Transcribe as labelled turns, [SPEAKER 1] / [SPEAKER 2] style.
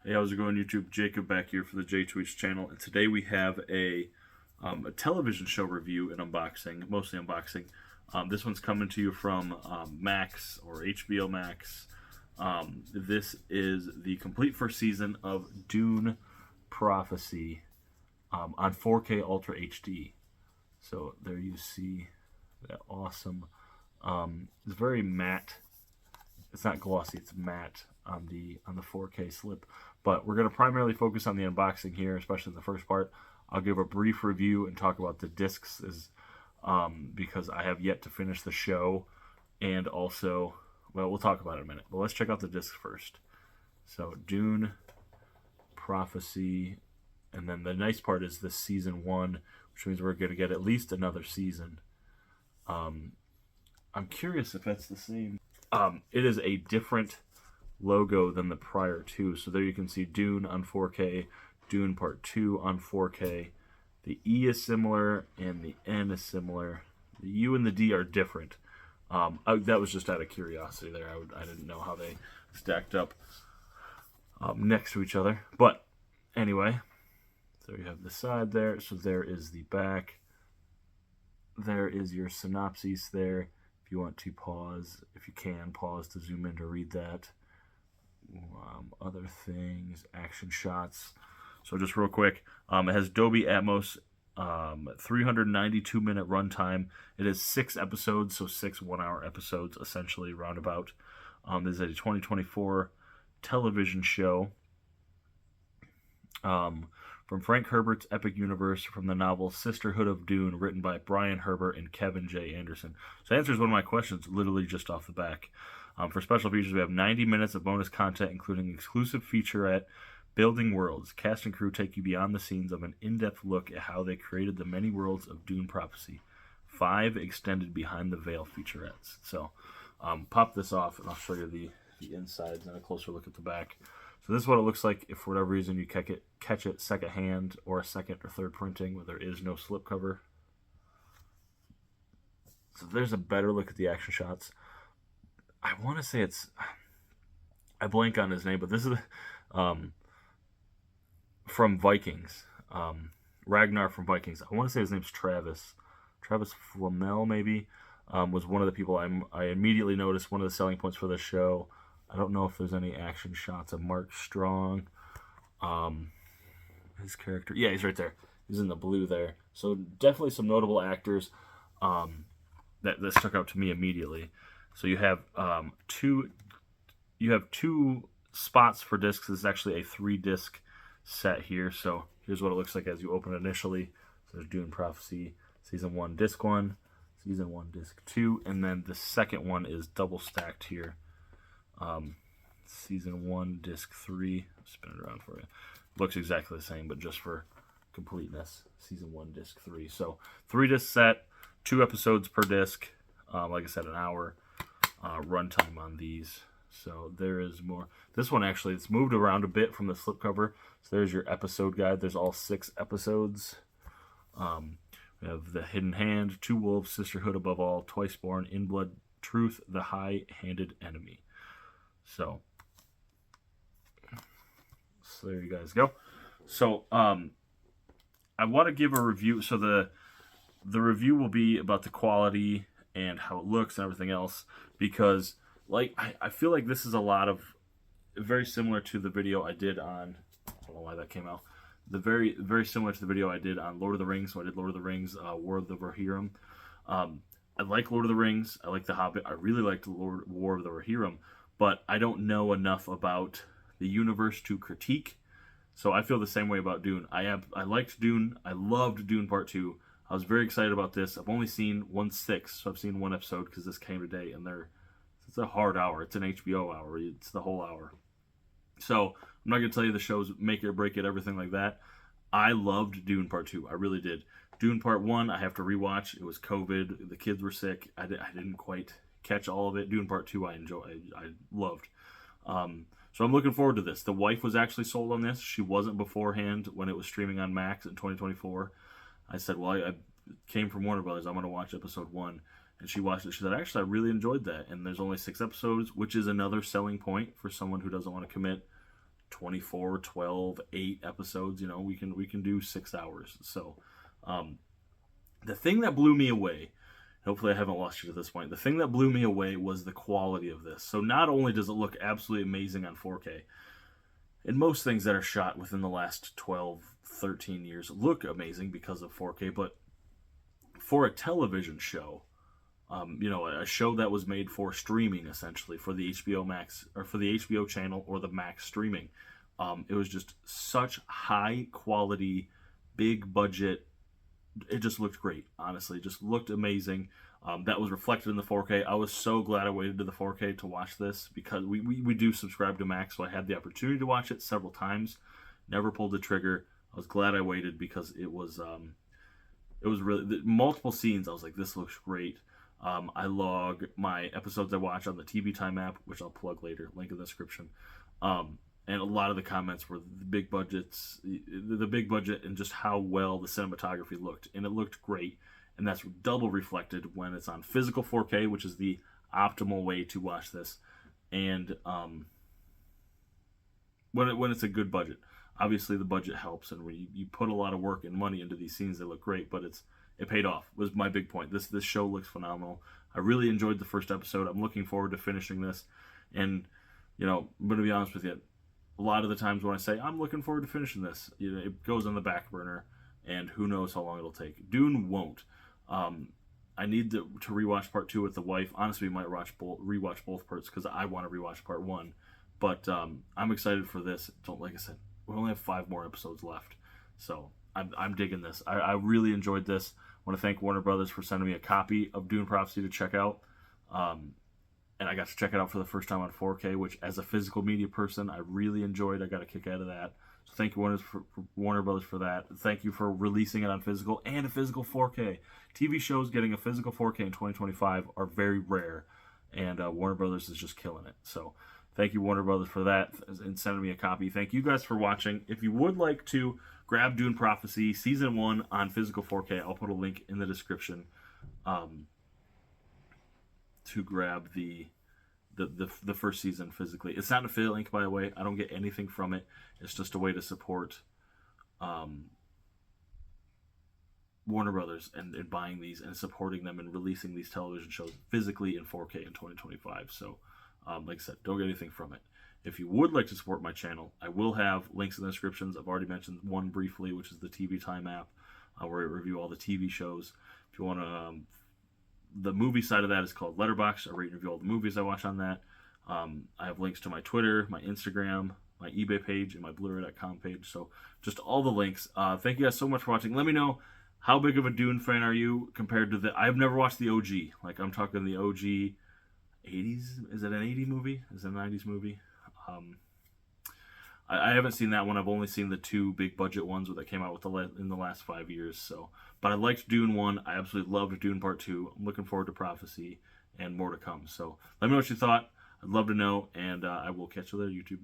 [SPEAKER 1] Hey, how's it going, YouTube? Jacob back here for the JTwoH channel, and today we have a television show review and unboxing, mostly unboxing. This one's coming to you from Max or HBO Max. This is the complete first season of Dune Prophecy on 4K Ultra HD. So there you see that awesome. It's very matte. It's not glossy. It's matte on the 4K slip. But we're going to primarily focus on the unboxing here, especially the first part. I'll give a brief review and talk about the discs, because I have yet to finish the show, and also, well, we'll talk about it in a minute. But let's check out the discs first. So Dune Prophecy, and then the nice part is this season 1, which means we're going to get at least another season. I'm curious if that's the same. It is a different logo than the prior two. So there you can see Dune on 4K, Dune Part 2 on 4K. The E is similar and the N is similar. The U and the D are different. That was just out of curiosity there. I didn't know how they stacked up next to each other. But anyway, so you have the side there. So there is the back. There is your synopsis there. If you want to pause, if you can, pause to zoom in to read that. Other things, action shots. So just real quick, it has Dolby Atmos, 392-minute runtime. It is 6 episodes, so 6 one-hour episodes, essentially, roundabout. This is a 2024 television show from Frank Herbert's epic universe from the novel Sisterhood of Dune, written by Brian Herbert and Kevin J. Anderson. So that answers one of my questions, literally just off the back. For special features, we have 90 minutes of bonus content, including exclusive featurette, Building Worlds. Cast and crew take you beyond the scenes of an in-depth look at how they created the many worlds of Dune Prophecy. 5 extended behind the veil featurettes. So, pop this off, and I'll show you the insides and a closer look at the back. So this is what it looks like if for whatever reason you catch it secondhand or a second or third printing where there is no slipcover. So there's a better look at the action shots. I want to say I blank on his name, but this is from Vikings. Ragnar from Vikings. I want to say his name's Travis. Travis Flamel, maybe, was one of the people I immediately noticed. One of the selling points for this show. I don't know if there's any action shots of Mark Strong. His character. Yeah, he's right there. He's in the blue there. So definitely some notable actors that stuck out to me immediately. So you have two spots for discs. This is actually a 3-disc set here. So here's what it looks like as you open it initially. So there's Dune Prophecy, Season 1, Disc 1, Season 1, Disc 2, and then the second one is double stacked here. Season 1, Disc 3. I'll spin it around for you. Looks exactly the same, but just for completeness. Season 1, Disc 3. So 3-disc set, 2 episodes per disc. Like I said, an hour runtime on these. So there is more. This one actually, it's moved around a bit from the slipcover. So there's your episode guide. There's all 6 episodes. We have The Hidden Hand, Two Wolves, Sisterhood Above All, Twice Born, In Blood, Truth, The High-Handed Enemy. So there you guys go. So I want to give a review. So the review will be about the quality and how it looks and everything else, because I feel like this is a lot of very similar to the video I did on, I don't know why that came out, very similar to the video I did on Lord of the Rings. So I did Lord of the Rings, War of the Rohirrim. I like Lord of the Rings. I like The Hobbit. I really liked War of the Rohirrim, but I don't know enough about the universe to critique. So I feel the same way about Dune. I liked Dune. I loved Dune Part 2. I was very excited about this. I've only seen 1/6, so I've seen 1 episode because this came today, and it's a hard hour. It's an HBO hour. It's the whole hour. So I'm not going to tell you the show's make it or break it, everything like that. I loved Dune Part 2. I really did. Dune Part 1, I have to rewatch. It was COVID. The kids were sick. I didn't quite catch all of it. Dune Part 2, I loved. So I'm looking forward to this. The wife was actually sold on this. She wasn't beforehand when it was streaming on Max in 2024. I said, well, I came from Warner Brothers. I'm going to watch episode 1. And she watched it. She said, actually, I really enjoyed that. And there's only 6 episodes, which is another selling point for someone who doesn't want to commit 24, 12, 8 episodes. We can do 6 hours. So the thing that blew me away, hopefully I haven't lost you to this point, the thing that blew me away was the quality of this. So not only does it look absolutely amazing on 4K, and most things that are shot within the last 12, 13 years look amazing because of 4K, but for a television show, a show that was made for streaming, essentially, for the HBO Max, or for the HBO channel, or the Max streaming, it was just such high quality, big budget. It just looked great, honestly. It just looked amazing. That was reflected in the 4K. I was so glad I waited to the 4K to watch this, because we do subscribe to Max, so I had the opportunity to watch it several times. Never pulled the trigger. I was glad I waited, because it was really multiple scenes. I was like, this looks great. I log my episodes I watch on the TV Time app, which I'll plug later, link in the description. And a lot of the comments were the big budget, and just how well the cinematography looked. And it looked great. And that's double reflected when it's on physical 4K, which is the optimal way to watch this. And when it's a good budget. Obviously, the budget helps, and when you put a lot of work and money into these scenes, they look great, but it paid off, was my big point. This show looks phenomenal. I really enjoyed the first episode. I'm looking forward to finishing this. And, I'm going to be honest with you, a lot of the times when I say, I'm looking forward to finishing this, it goes on the back burner, and who knows how long it'll take. Dune won't. I need to rewatch part 2 with the wife. Honestly, we might rewatch both parts, because I want to rewatch part 1. But I'm excited for this. Like I said, we only have 5 more episodes left. So I'm digging this. I really enjoyed this. I want to thank Warner Brothers for sending me a copy of Dune Prophecy to check out. And I got to check it out for the first time on 4K, which, as a physical media person, I really enjoyed. I got a kick out of that. So thank you, Warner Brothers, for that. Thank you for releasing it on physical and a physical 4K. TV shows getting a physical 4K in 2025 are very rare, and Warner Brothers is just killing it. So thank you, Warner Brothers, for that and sending me a copy. Thank you guys for watching. If you would like to grab Dune Prophecy Season 1 on physical 4K, I'll put a link in the description to grab the first season physically. It's not an affiliate link, by the way. I don't get anything from it. It's just a way to support Warner Brothers and buying these and supporting them and releasing these television shows physically in 4K in 2025. So, like I said, don't get anything from it. If you would like to support my channel, I will have links in the descriptions. I've already mentioned one briefly, which is the TV Time app, where I review all the TV shows. If you want to... the movie side of that is called Letterboxd. I rate and review all the movies I watch on that. I have links to my Twitter, my Instagram, my eBay page, and my Bluray.com page. So just all the links. Thank you guys so much for watching. Let me know, how big of a Dune fan are you compared to the... I've never watched the OG. Like, I'm talking the OG 80s. Is it an 80s movie? Is it a 90s movie? I haven't seen that one. I've only seen the 2 big budget ones that came out in the last 5 years. So, but I liked Dune 1. I absolutely loved Dune Part 2. I'm looking forward to Prophecy and more to come. So let me know what you thought. I'd love to know, and I will catch you later, YouTube.